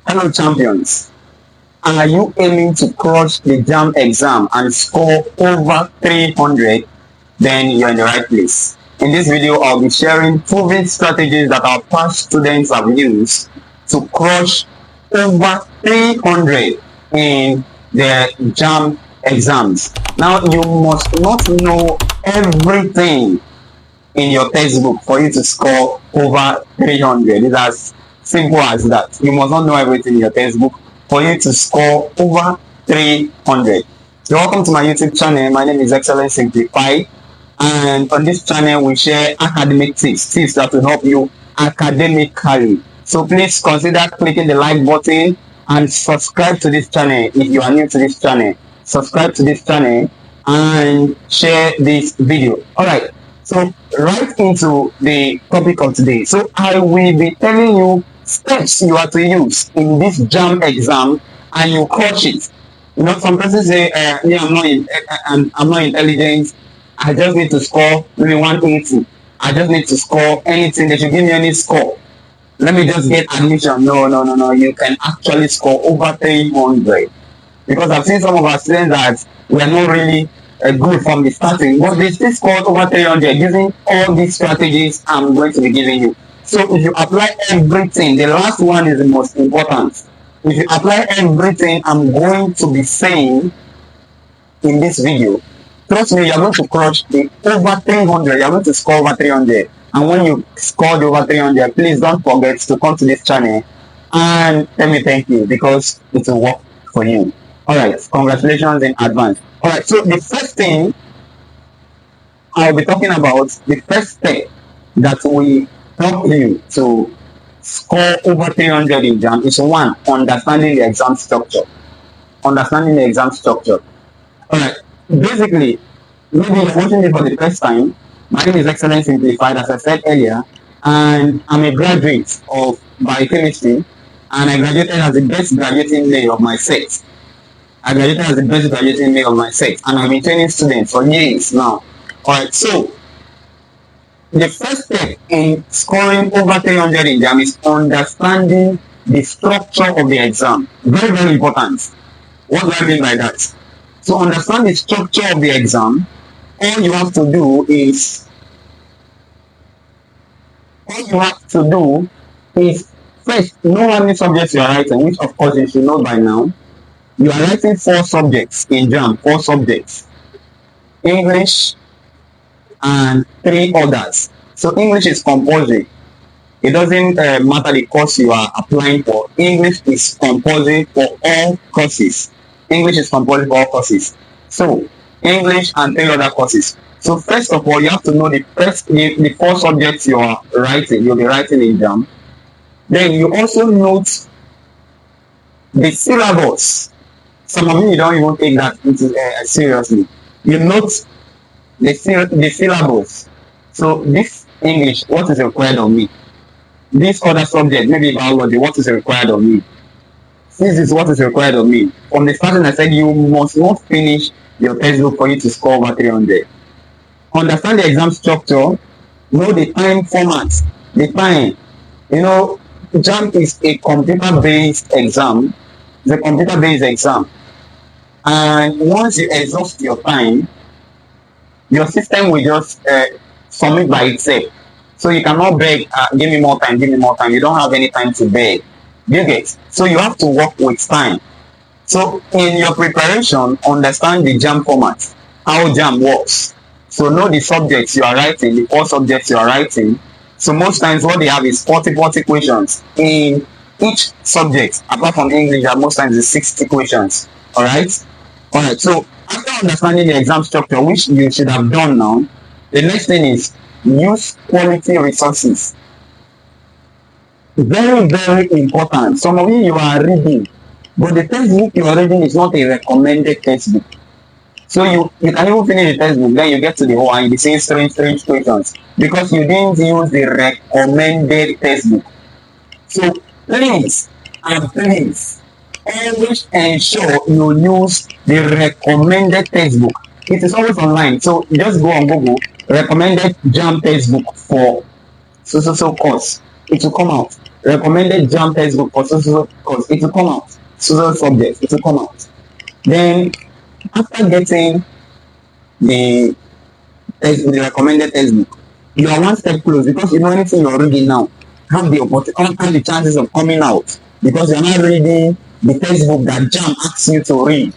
Hello, champions. Are you aiming to crush the JAMB exam and score over 300? Then you're in the right place. In this video, I'll be sharing proven strategies that our past students have used to crush over 300 in their JAMB exams. Now, you must not know everything in your textbook for you to score over 300. It's as simple as that. You must not know everything in your textbook for you to score over 300. So welcome to my YouTube channel. My name is Excellence Simplified, and on this channel we share academic tips that will help you academically. So please consider clicking the like button and subscribe to this channel if you are new to this channel. Subscribe to this channel and share this video. All right. So right into the topic of today. So I will be telling you steps you are to use in this JAMB exam, and you crush it. You know, some persons say, "Yeah, I'm not intelligent. I just need to score maybe 180. I just need to score anything. They should give me any score. Let me just get admission." No. You can actually score over 300, because I've seen some of our students that were not really good from the starting, but they still scored over 300 using all these strategies I'm going to be giving you. So if you apply everything, the last one is the most important. If you apply everything I'm going to be saying in this video, trust me, you're going to crush the over 300. You're going to score over 300. And when you score the over 300, please don't forget to come to this channel and let me thank you, because it will work for you. All right, congratulations in advance. All right, so the first thing I'll be talking about, the first step that we help you to score over 300 in JAMB is one, understanding the exam structure. Understanding the exam structure. All right, basically, maybe you're watching this for the first time. My name is Excellence Simplified, as I said earlier, and I'm a graduate of biochemistry, and I graduated as the best graduating day of my set. I graduated as the best graduating male of my set, and I've been training students for years now. Alright, so the first step in scoring over 300 in JAMB is understanding the structure of the exam. Very, very important. What do I mean by that? To understand the structure of the exam, all you have to do is first know how many subjects you are writing, which of course you should know by now. You are writing 4 subjects in JAMB, 4 subjects. English and 3 others. So English is compulsory. It doesn't matter the course you are applying for. English is compulsory for all courses. English is compulsory for all courses. So English and 3 other courses. So first of all, you have to know the 4 subjects you are writing. You'll be writing in JAMB. Then you also note the syllabus. Some of you don't even take that seriously. You note the syllabus. So this English, what is required of me? This other subject, maybe biology, what is required of me? This is what is required of me. From the starting, I said you must not finish your textbook for you to score over 300. Understand the exam structure. Know the time format. The time. You know, JAMB is a computer-based exam. It's a computer-based exam. And once you exhaust your time, your system will just submit by itself. So you cannot beg, give me more time, give me more time. You don't have any time to beg. You get? So you have to work with time. So in your preparation, understand the JAMB format, how JAMB works. So know the subjects you are writing, the 4 subjects you are writing. So most times what they have is 40 questions in each subject. Apart from English, most times it's 60 questions. Alright, so after understanding the exam structure, which you should have done now, the next thing is use quality resources. Very, very important. Some of you are reading, but the textbook you are reading is not a recommended textbook. So you can even finish the textbook, then you get to the whole and you say strange questions because you didn't use the recommended textbook. So please always ensure you use the recommended textbook. It is always online, so just go on Google, recommended JAMB textbook for so course. It will come out. recommended JAMB textbook for so course, it will come out. So subject, it will come out. Then after getting the the recommended textbook, you are one step close because you know anything you're reading now have the opportunity, have the chances of coming out because you're not reading the textbook that JAMB asks you to read.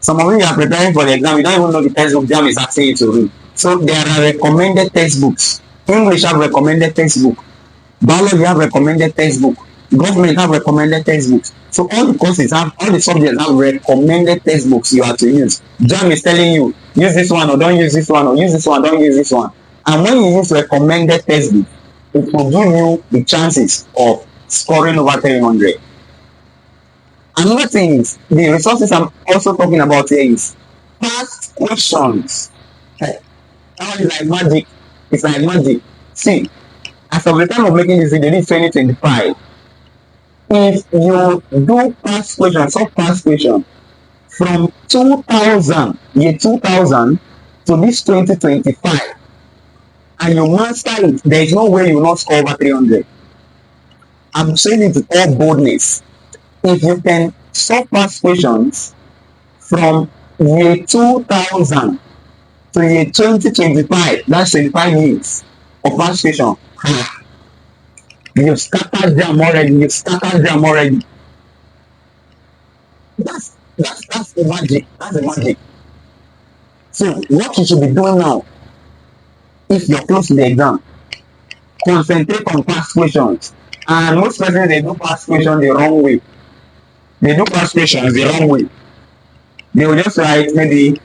Some of you are preparing for the exam, you don't even know the textbook JAMB is asking you to read. So there are recommended textbooks. English have recommended textbook. Biology have recommended textbook. Government have recommended textbooks. So all the courses have, all the subjects have recommended textbooks you have to use. JAMB is telling you, use this one or don't use this one, or use this one, don't use this one. And when you use recommended textbook, it will give you the chances of scoring over 300. Another thing is, the resources I'm also talking about here is past questions. That is like magic. It's like magic. See, as of the time of making this video, this is 2025. If you do past questions, some past question from 2000, year 2000 to this 2025, and you master it, there is no way you will not score over 300. I'm saying it with all boldness. If you can solve past questions from year 2000 to year 2025, that's 25 years of past question, you've scattered them already. You've scattered them already. That's the magic. That's the magic. So what you should be doing now, if you're close to the exam, concentrate on past questions. And most persons, they do past questions the wrong way. They do past questions the wrong way. They will just write maybe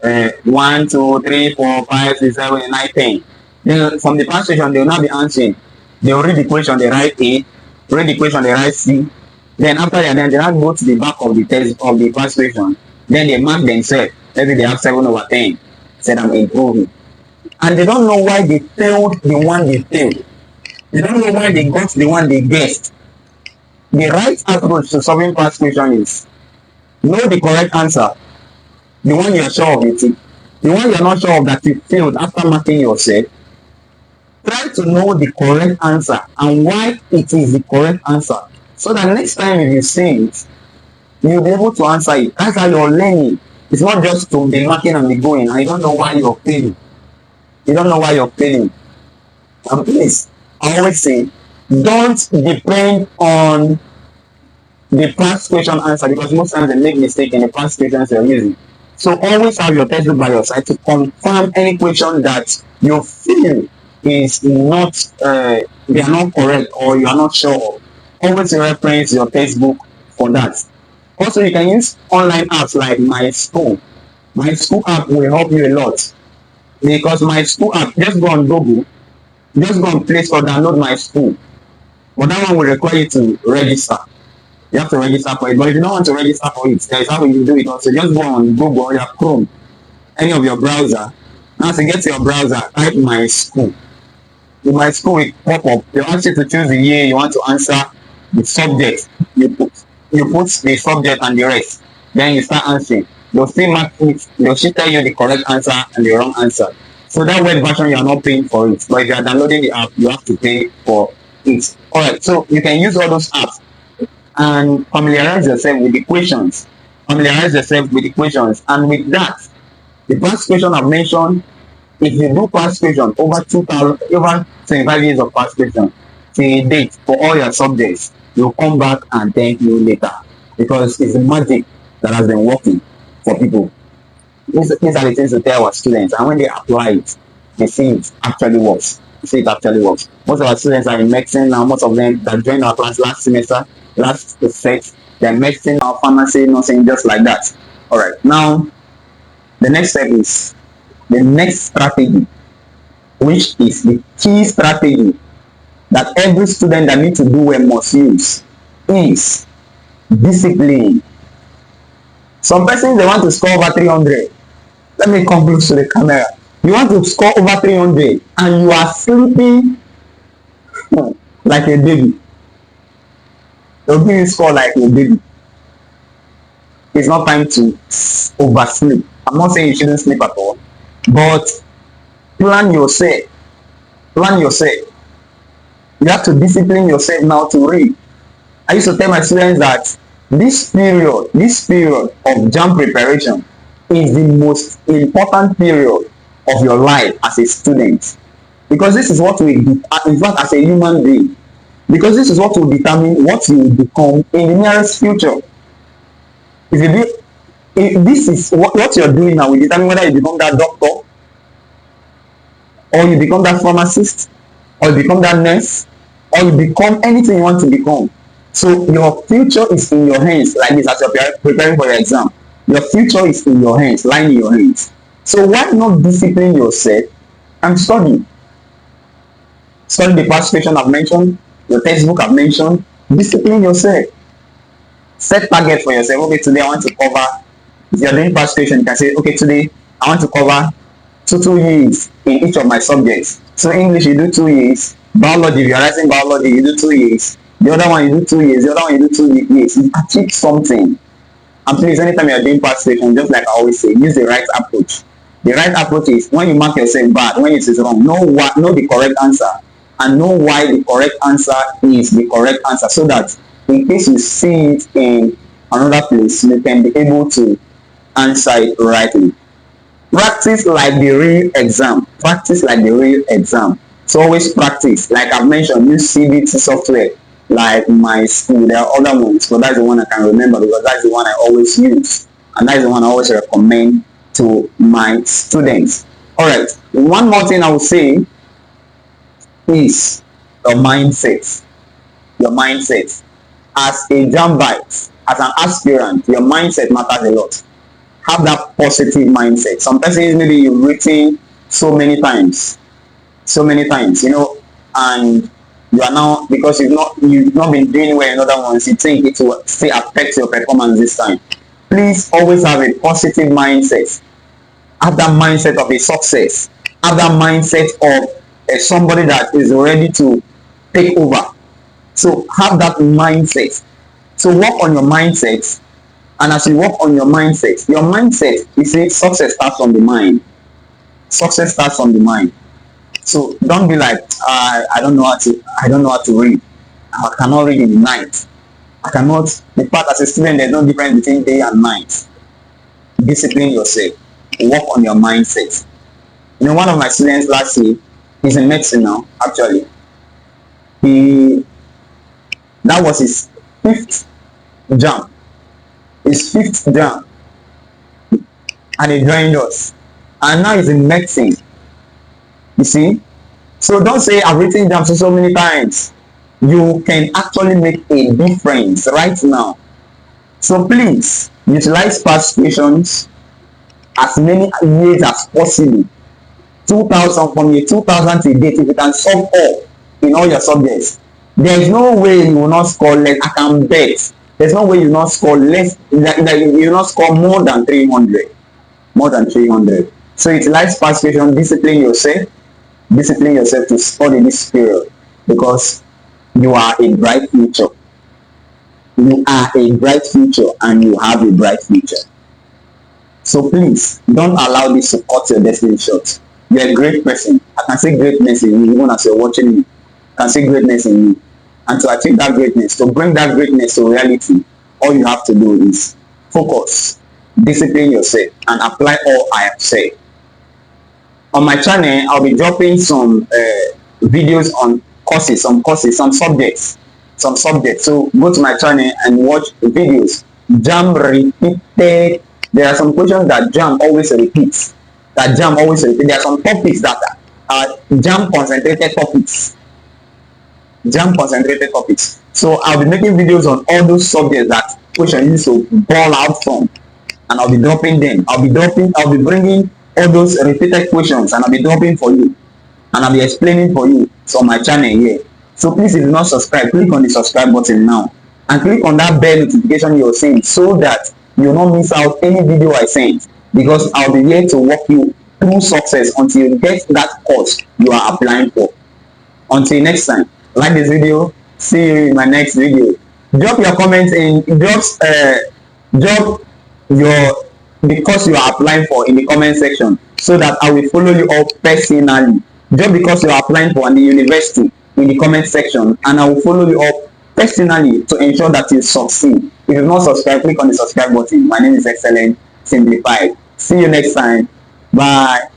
1, 2, 3, 4, 5, 6, 7, 9, 10. Then from the past question, they will not be answering. They will read the question, they write A, read the question, they write C. Then after that, then they have to go to the back of the test of the past question. Then they mark themselves. Maybe they have 7 over 10. Said I'm improving. And they don't know why they failed the one they failed. They don't know why they got the one they guessed. The right approach to solving past question is know the correct answer. The one you are sure of it. The one you are not sure of that you failed after marking yourself. Try to know the correct answer and why it is the correct answer. So that next time if you see it, you'll be able to answer it. That's how you're learning. It's not just to be marking and be going and you don't know why you're failing. You don't know why you're failing. And please, I always say, don't depend on the past question answer because most times they make mistake in the past questions you're using. So always have your textbook by your side to confirm any question that you feel is not they are not correct or you are not sure of. Always reference your textbook for that. Also, you can use online apps like My School. My School app will help you a lot because My School app, just go on Google, just go on Play Store, download My School. But that one will require you to register. You have to register for it. But if you don't want to register for it, there is how you do it also. Just go on Google or your Chrome, any of your browser. Now to get to your browser, type My School. In My School will pop up. They ask you to choose the year you want to answer the subject. You put the subject and the rest. Then you start answering. They'll still mark it. They'll still tell you the correct answer and the wrong answer. So that web version you are not paying for it. But if you are downloading the app, you have to pay for it. Alright, so you can use all those apps and familiarize yourself with the questions. Familiarize yourself with the questions. And with that, the past question I've mentioned, if you do past question over 25 years of past question till date for all your subjects, you'll come back and thank you later because it's the magic that has been working for people. These are the things to tell our students, and when they apply it, they see it actually works. Most of our students are in medicine now. Most of them that joined our class last semester, last set, they're medicine or pharmacy, nursing, just like that. All right, now the next step is the next strategy, which is the key strategy that every student that needs to do well must use, is discipline. Some persons, they want to score over 300. Let me come close to the camera. You want to score over 300 and you are sleeping like a baby. They'll give you score like a baby. It's not time to oversleep. I'm not saying you shouldn't sleep at all, but plan yourself. Plan yourself. You have to discipline yourself now to read. I used to tell my students that this period of JAMB preparation is the most important period of your life as a student, because this is what will, in fact, as a human being, because this is what will determine what you will become in the nearest future. If you do, if this is what you're doing now will determine whether you become that doctor, or you become that pharmacist, or you become that nurse, or you become anything you want to become. So your future is in your hands, like this, as you're preparing for your exam. Your future is in your hands, lying in your hands. So why not discipline yourself and study? Study the past question I've mentioned, the textbook I've mentioned. Discipline yourself. Set target for yourself. Okay, today I want to cover. If you're doing past question, you can say, okay, today I want to cover two years in each of my subjects. So English, you do 2 years. Biology, if you're writing biology, you do 2 years. The other one, you do 2 years. The other one, you do 2 years. You achieve something. And please, anytime you're doing past question, just like I always say, use the right approach. The right approach is when you mark yourself bad, when it is wrong, know the correct answer, and know why the correct answer is the correct answer, so that in case you see it in another place, you can be able to answer it rightly. Practice like the real exam. Practice like the real exam. So always practice. Like I've mentioned, use CBT software like my school. There are other ones, but that's the one I can remember because that's the one I always use, and that's the one I always recommend to my students. All right. One more thing I would say is your mindset. Your mindset. As a JAMBite, as an aspirant, your mindset matters a lot. Have that positive mindset. Some persons, maybe you've written so many times, and you are now, because you've not been doing well in other ones, you think it will still affect your performance this time. Please always have a positive mindset. Have that mindset of a success. Have that mindset of somebody that is ready to take over. So have that mindset. So work on your mindset. And as you work on your mindset, you see, success starts from the mind. Success starts from the mind. So don't be like, I don't know how to read. I cannot read in the night. I cannot. In fact, as a student, there's no difference between day and night. Discipline yourself. Work on your mindset. One of my students last year, he's in medicine now, actually. That was his 5th JAMB. His 5th JAMB. And he joined us. And now he's in medicine. You see? So don't say, I've written JAMB so many times. You can actually make a difference right now. So please, utilize past questions as many years as possible. 2000 from year 2000 to date, if you can solve all in all your subjects, there is no way you will not score less. I can bet. There's no way you will not score less. You will not score more than 300. More than 300. So utilize past question. Discipline yourself to study this period, because you are a bright future. You are a bright future, and you have a bright future. So please don't allow this to cut your destiny short. You're a great person. I can see greatness in you, even as you're watching me. I can see greatness in you. And to achieve that greatness, to bring that greatness to reality, all you have to do is focus, discipline yourself, and apply all I have said. On my channel, I'll be dropping some videos on some subjects. So go to my channel and watch the videos. JAMB repeated. There are some questions that JAMB always repeats. There are some topics that are JAMB concentrated topics. So I'll be making videos on all those subjects that question used to ball out from, and I'll be dropping them. I'll be bringing all those repeated questions, and I'll be dropping for you, and I'll be explaining for you. So on my channel here. So please, if you're not subscribed, click on the subscribe button now, and click on that bell notification you're seeing, so that you'll not miss out any video I send, because I'll be here to walk you through success until you get that course you are applying for. Until next time, like this video. See you in my next video. Drop your comments drop the course you are applying for in the comment section, so that I will follow you up personally. Just because you are applying for the university, in the comment section, and I will follow you up personally to ensure that you succeed. If you've not subscribed, click on the subscribe button. My name is Excellent Simplified. See you next time. Bye.